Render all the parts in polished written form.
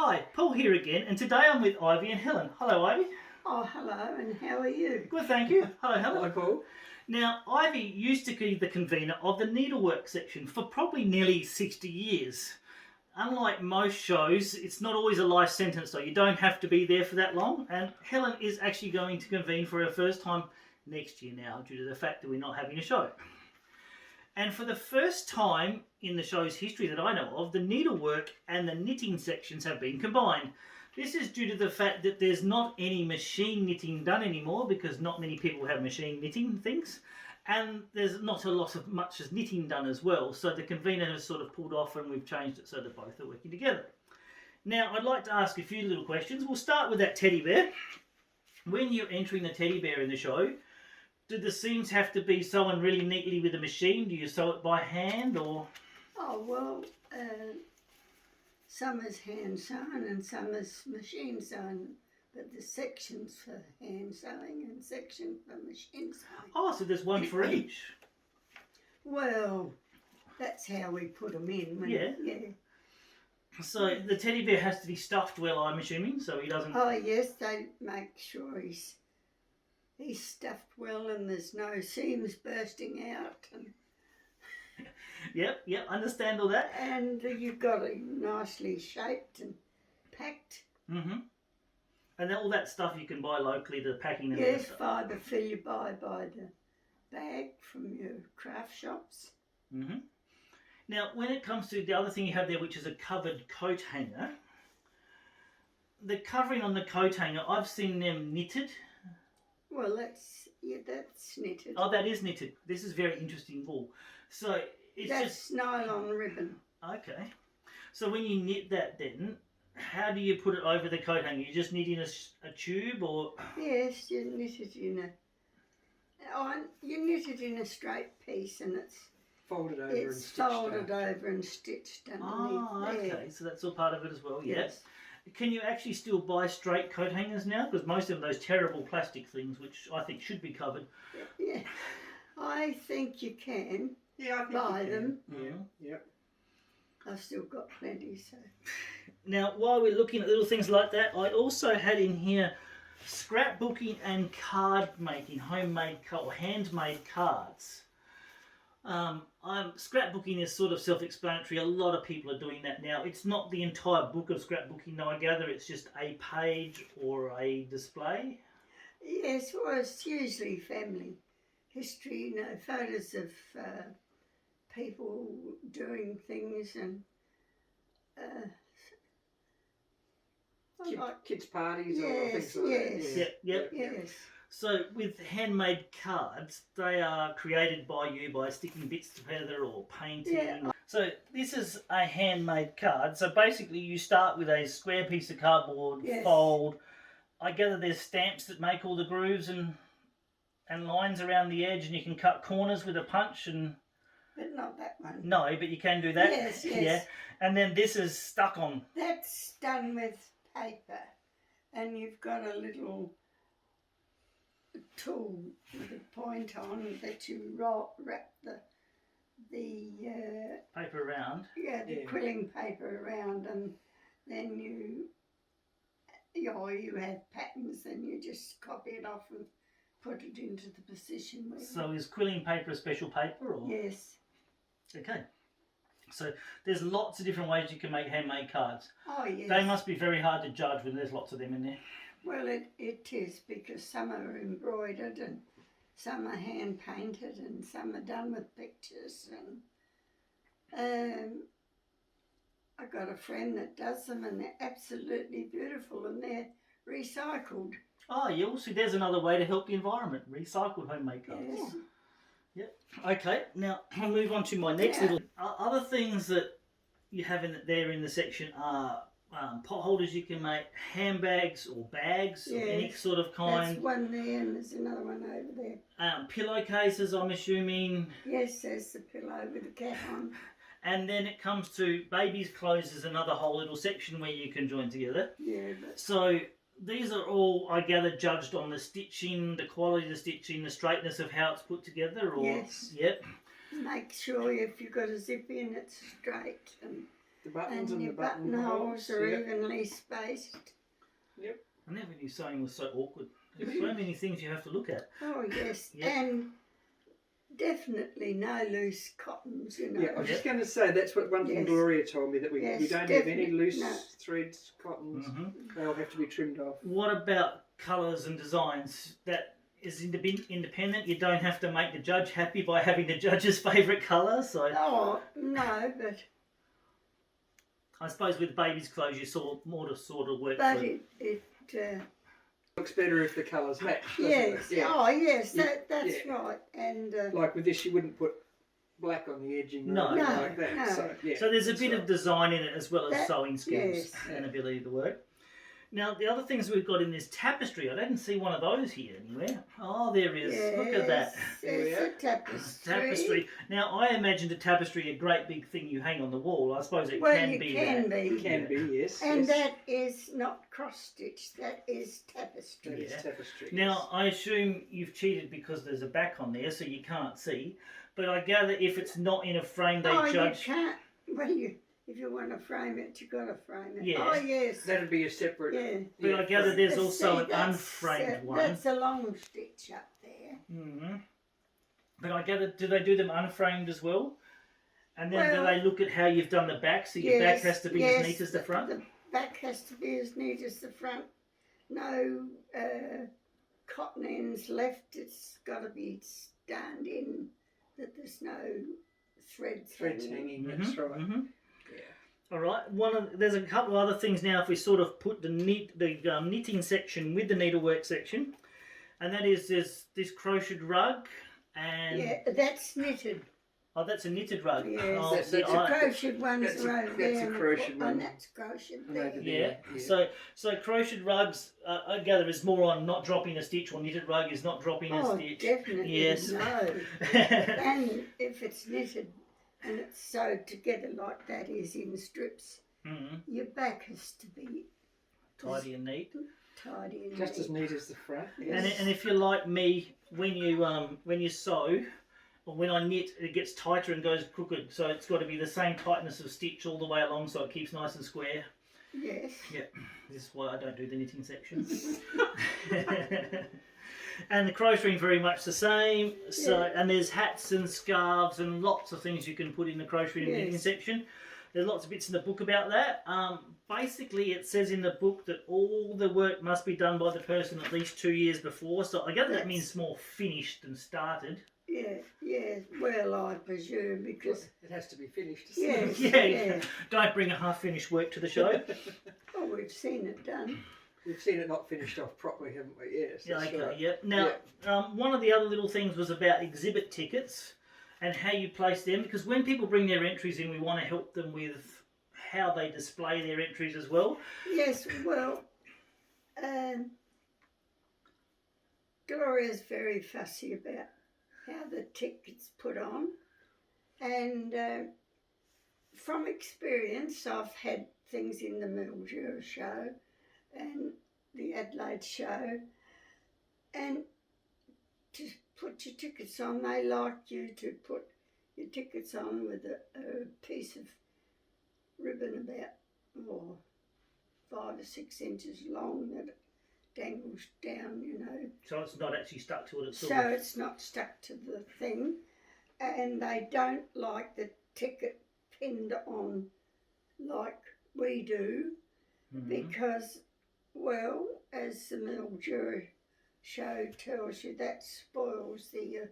Hi, Paul here again, and today I'm with Ivy and Helen. Hello, Ivy. Oh, hello, and how are you? Good, thank you. Hello, Hello, Helen. Paul. Now, Ivy used to be the convener of the needlework section for probably nearly 60 years. Unlike most shows, it's not always a life sentence, though. You don't have to be there for that long, and Helen is actually going to convene for her first time next year now, due to the fact that we're not having a show. And for the first time in the show's history that I know of, the needlework and the knitting sections have been combined. This is due to the fact that there's not any machine knitting done anymore, because not many people have machine knitting things, and there's not a lot of much as knitting done as well. So the convener has sort of pulled off, and we've changed it so that both are working together. Now, I'd like to ask a few little questions. We'll start with that teddy bear. When you're entering the teddy bear in the show, do the seams have to be sewn really neatly with a machine? Do you sew it by hand, or? Oh, well, some is hand sewn and some is machine sewn, but the sections for hand sewing and section for machine sewing. Oh, so there's one for each. Well, that's how we put them in. Yeah. So the teddy bear has to be stuffed well, I'm assuming, so he doesn't... Oh, yes, they make sure he's stuffed well and there's no seams bursting out. Yep, understand all that. And you've got it nicely shaped and packed. Mm-hmm. And then all that stuff you can buy locally, the packing and Yes, stuff. by the fill you buy by the bag from your craft shops. Mm-hmm. Now, when it comes to the other thing you have there, which is a covered coat hanger, the covering on the coat hanger, I've seen them knitted. Well, that's knitted. Oh, that is knitted. This is very interesting wool. So it's That's nylon ribbon. Okay. So when you knit that then, how do you put it over the coat hanger? You just knit in a tube, or? Yes, you knit it in a straight piece, and it's Folded over and it's stitched folded out. over and stitched underneath. Oh, okay. there. So that's all part of it as well. Yeah. Yes. Can you actually still buy straight coat hangers now? Because most of those terrible plastic things, which I think should be covered. Yeah, I think you can Yeah, I think buy you can. them. Yeah, yep. I've still got plenty, so. Now, while we're looking at little things like that, I also had in here scrapbooking and card making, homemade or handmade cards. Scrapbooking is sort of self-explanatory. A lot of people are doing that now. It's not the entire book of scrapbooking, though, I gather. It's just a page or a display. Yes, well, it's usually family history, photos of people doing things and Kids' parties or Yes, things like yes. that. Yep. yes. So with handmade cards, they are created by you by sticking bits together or painting. Yeah. So this is a handmade card. So basically you start with a square piece of cardboard, Yes. fold. I gather there's stamps that make all the grooves and lines around the edge, and you can cut corners with a punch and... But not that one. No, but you can do that. Yes. Yeah. And then this is stuck on. That's done with paper, and you've got a little tool with a point on that you wrap the Paper around. Yeah. quilling paper around, and then you have patterns, and you just copy it off and put it into the position. So is quilling paper a special paper, or? Yes. Okay. So there's lots of different ways you can make handmade cards. Oh, yes. They must be very hard to judge when there's lots of them in there. Well, it is, because some are embroidered and some are hand painted and some are done with pictures. And I got a friend that does them, and they're absolutely beautiful, and they're recycled. Oh, yeah, also there's another way to help the environment. Recycled homemade cards. Yes. Yep. Okay, now I'll move on to my next little... Other things that you have there in the section are pot holders you can make, handbags or bags of any Yes. sort of kind. That's one there, and there's another one over there. Pillowcases, I'm assuming. Yes, there's the pillow with the cat on. And then it comes to babies' clothes is another whole little section where you can join together. Yeah, but So these are all, I gather, judged on the stitching, the quality of the stitching, the straightness of how it's put together, or... Yes. Yep. make sure if you've got a zip in, it's straight, and The buttons and and your the button buttonholes are yeah. evenly spaced. I never knew sewing was so awkward. There's so many things you have to look at. Oh yes, Yep. and definitely no loose cottons, you know. Yeah, I was Yep. just going to say that's what one thing Yes. Gloria told me, that we Yes, don't have any definitely, loose no. threads, cottons. Hmm They'll have to be trimmed off. What about colours and designs? That is independent. You don't have to make the judge happy by having the judge's favourite colour. So Oh no, but I suppose with babies' clothes, you saw more to sort of work but for. it Looks better if the colours match, doesn't yes, it? Yeah. oh yes, Yeah, that's yeah. right, and Like with this, you wouldn't put black on the edging or No. anything No, like that. no. So, yeah, So there's a that's bit right. of design in it as well as That- sewing skills yes. and ability to work. Now the other things we've got in this tapestry, I didn't see one of those here anywhere. Oh, there is. yes, Look at that. It's Yeah. a tapestry. Tapestry. Now I imagined a tapestry a great big thing you hang on the wall. I suppose it Well, can you be can that. be. Can be, yes. And yes. that is not cross stitch, that is That tapestry. is Yeah. tapestry. Now I assume you've cheated because there's a back on there, so you can't see. But I gather if it's not in a frame, they Oh, judge. you can't. Well, if you want to frame it, you got to frame it. Yeah. Oh, yes. That'd be a separate. Yeah. But I gather there's See, also an that's, unframed one. That's a long stitch up there. hmm But I gather, do they do them unframed as well? And then do Well, they look at how you've done the back, so your back Yes, has to be yes, as neat as the front? The back has to be as neat as the front. No cotton ends left. It's got to be darned in that there's no threads Hanging, that's right. hmm Yeah. All right. There's a couple of other things now. If we sort of put the knitting section with the needlework section, and that is this crocheted rug, and Yeah, that's knitted. oh, that's a knitted rug. Yes, Oh, that's see, The a- crocheted ones that's a- are over that's there. a and crocheted one. And that's crocheted And there. over yeah. there. Yeah. So crocheted rugs, I gather, is more on not dropping a stitch, or knitted rug is not dropping a Oh, stitch. definitely Yes. no. And if it's knitted and it's sewed together like that is in strips, Mhm. your back has to be Tidy and neat. tidy and Just as neat. neat as the front. And, Yes. and if you're like me, when you sew, or when I knit, it gets tighter and goes crooked. So it's got to be the same tightness of stitch all the way along, so it keeps nice and square. Yes. This is why I don't do the knitting section. And the crocheting very much the same. So Yeah. and there's hats and scarves and lots of things you can put in the crocheting and knitting Yes. section. There's lots of bits in the book about that. Basically, it says in the book that all the work must be done by the person at least 2 years before. So I gather that Yes. means more finished than started. Yeah. Well, I presume because It has to be finished. Yes. Yeah. Don't bring a half-finished work to the show. oh, we've seen it done. We've seen it not finished off properly, haven't we? Yes. Yeah, That's okay, right. yep. Now, one of the other little things was about exhibit tickets and how you place them, because when people bring their entries in, we want to help them with how they display their entries as well. Yes. Well, Gloria's very fussy about how the ticket's put on, and from experience, I've had things in the Mildura show and the Adelaide show, and to put your tickets on, they like you to put your tickets on with a piece of ribbon about 5 or 6 inches long that dangles down, you know. So it's not actually stuck to it. It's So sort of, it's not stuck to the thing, and they don't like the ticket pinned on like we do, Mhm. because, well, as the Mildura show tells you, that spoils the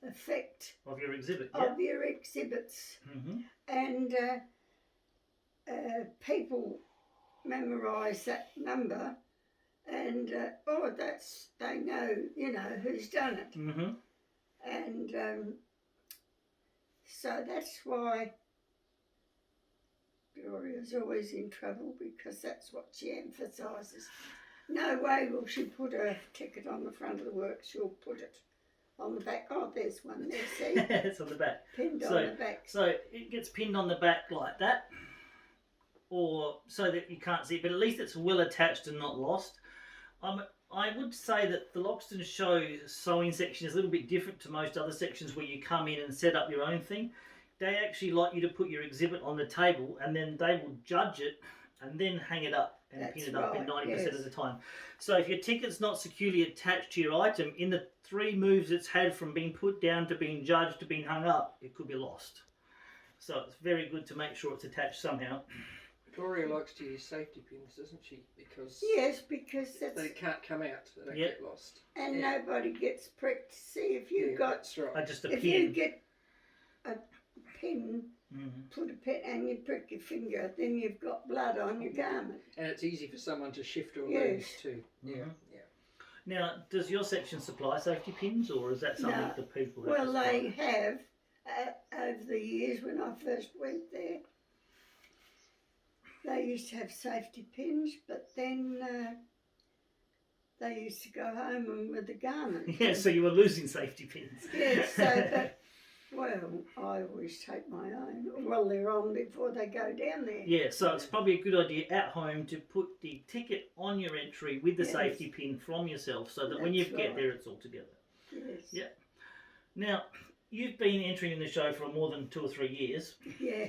effect of your exhibit. Yeah. of your exhibits, hmm and people memorise that number, and they know, you know, who's done it. hmm And so that's why Gloria's always in trouble, because that's what she emphasises. No way will she put a ticket on the front of the work, she'll put it on the back. Oh, there's one there, see? It's on the back. Pinned So- on the back. So it gets pinned on the back like that, or so that you can't see it, but at least it's well attached and not lost. I would say that the Loxton Show sewing section is a little bit different to most other sections where you come in and set up your own thing. they actually like you to put your exhibit on the table, and then they will judge it and then hang it up and That's pin it up in right, 90% of yes. the time. So if your ticket's not securely attached to your item, in the 3 moves it's had from being put down to being judged to being hung up, it could be lost. So it's very good to make sure it's attached somehow. Gloria likes to use safety pins, doesn't she? Because Yes, because that's they can't come out, they don't Yep. get lost. and Yeah. nobody gets pricked. See if you Yeah, got that's right. Just a if you pin. get a pin, Mhm. put a pin and you prick your finger, then you've got blood on your garment. And it's easy for someone to shift or Yes. lose too. Yeah, Mhm. yeah. Now, does your section supply safety pins, or is that something No. the people? Well, supply? they have over the years when I first went there. They used to have safety pins, but then they used to go home and with the garment. Yeah, so you were losing safety pins. Yes, so that, well, I always take my own. Well, they're on before they go down there. Yeah, so it's probably a good idea at home to put the ticket on your entry with the Yes. safety pin from yourself, so that when you That's get right. there, it's all together. Yes. Yeah. Now, you've been entering in the show for more than 2 or 3 years, Yeah.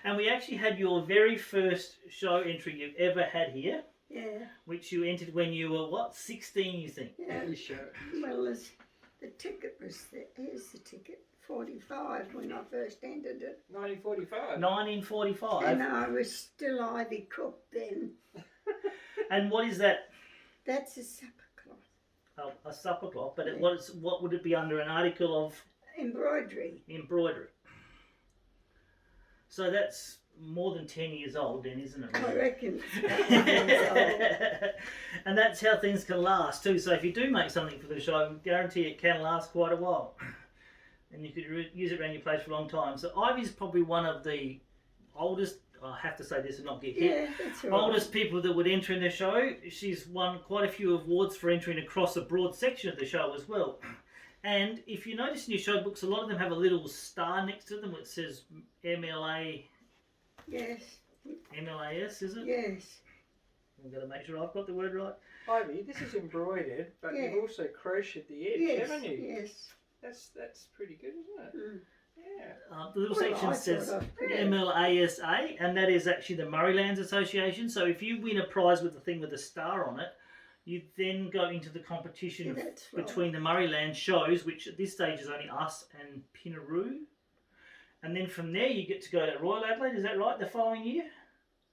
and we actually had your very first show entry you've ever had here, Yeah. which you entered when you were, what, 16, you think? Yeah. You show it. Well, the ticket was there. Here's the ticket. 45 when I first entered it. 1945. 1945. And I was still Ivy Cook then. And what is that? That's a supper cloth. A supper cloth, but Yeah. what would it be under? An article of Embroidery. embroidery. So that's more than 10 years old then, isn't it? I reckon it's about 10 years old. And that's how things can last too. So if you do make something for the show, I guarantee it can last quite a while. And you could use it around your place for a long time. So Ivy's probably one of the oldest, I have to say this and not get hit, Yeah, that's right. oldest people that would enter in the show. She's won quite a few awards for entering across a broad section of the show as well. And if you notice in your show books, a lot of them have a little star next to them which says MLA, Yes, MLAS, is it? yes. I've got to make sure I've got the word right. Ivy, this is embroidered, but Yeah. you've also crocheted the edge, Yes, haven't you? yes. That's pretty good, isn't it? Mm. Yeah. The little Well, section I says thought I put it- MLASA, and that is actually the Murraylands Association. So if you win a prize with the thing with a star on it, you then go into the competition Yeah, that's right. between the Murrayland shows, which at this stage is only us and Pinaroo. And then from there you get to go to Royal Adelaide, is that right, the following year?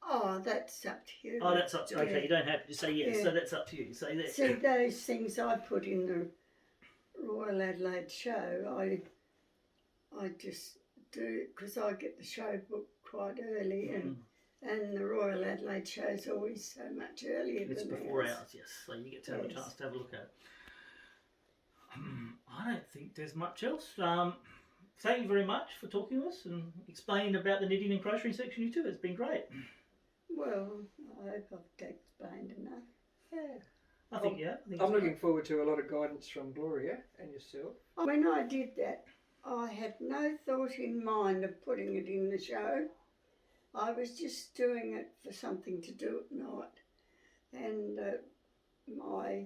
Oh, that's up to you. Oh, that's up to you. Okay, Yeah. you don't have to say yes, Yeah. so that's up to you. Say that. See, those things I put in the Royal Adelaide show, I just do because I get the show book quite early, and the Royal Adelaide show's always so much earlier It's than before ours. ours, yes. So you get to have a Yes. chance to have a look at it. I don't think there's much else. Thank you very much for talking to us and explaining about the knitting and crocheting section you too. It's been great. Well, I hope I've explained enough. Yeah. I think, yeah. I think I'm it's looking forward to a lot of guidance from Gloria and yourself. When I did that, I had no thought in mind of putting it in the show. I was just doing it for something to do at night. And my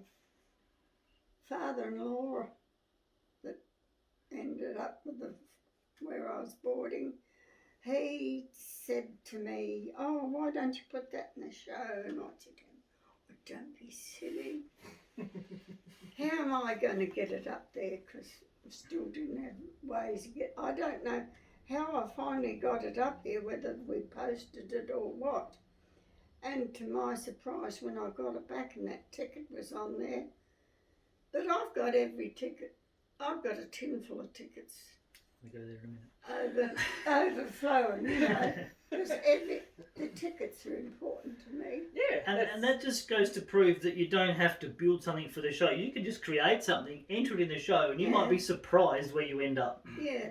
father-in-law that ended up with where I was boarding, he said to me, "Oh, why don't you put that in the show?" And I said to him, "Oh, don't be silly. How am I going to get it up there? Because I still didn't have ways to get. I don't know how I finally got it up here, whether we posted it or what. And to my surprise, when I got it back and that ticket was on there, but I've got every ticket. I've got a tin full of tickets We'll go there in a minute. overflowing, you know, because the tickets are important to me. Yeah. And that just goes to prove that you don't have to build something for the show. You can just create something, enter it in the show, and you Yeah. might be surprised where you end up. Yeah.